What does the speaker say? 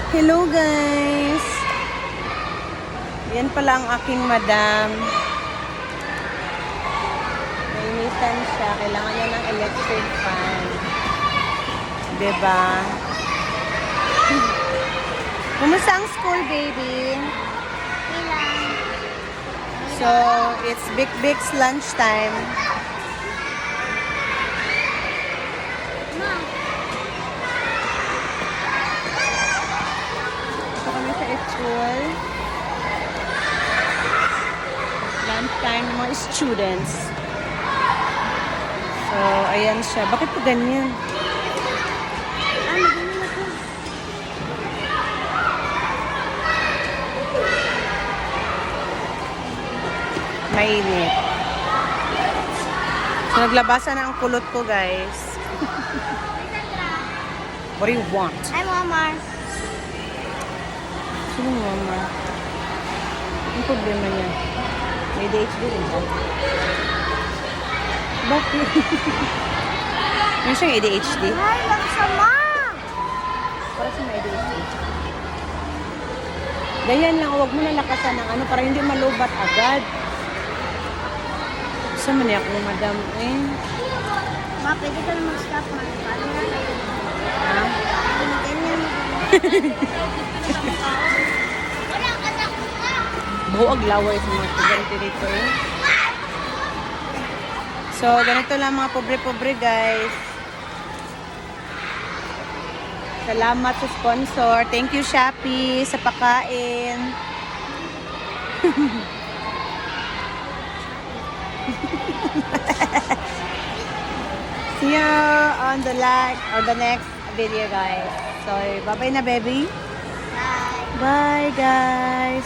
Hello guys! Yan pala ang aking madam. Nainitan siya. Kailangan niya ng electric fan. Diba? Kumusta ang school, baby? So, it's Big Big's lunchtime. Ito kami sa school. Lunchtime ng mga students. So, ayan siya. Bakit po ganyan? Mainit. So, naglabasan na ang kulot ko, guys. What do you want? Hi, Mama. Sino mama? Ang problema niya? May ADHD rin ba? Bakit? Ano siyang ADHD? Hi, lang sama. Para sa may ADHD. Ganyan lang, huwag mo na lakasan ng ano para hindi malubat agad. Gusto mo niya kung madam eh. Ma, pwede ka na mag-stop, ma. Paano nga na yun? Ha? Ganyan mo. Buog laway sa mga estudyante dito eh. So, ganito lang mga pobre-pobre guys. Salamat sa sponsor. Thank you, Shopee, sa pakain. See you on the next video, guys. So, bye-bye na, baby. Bye. Bye, guys.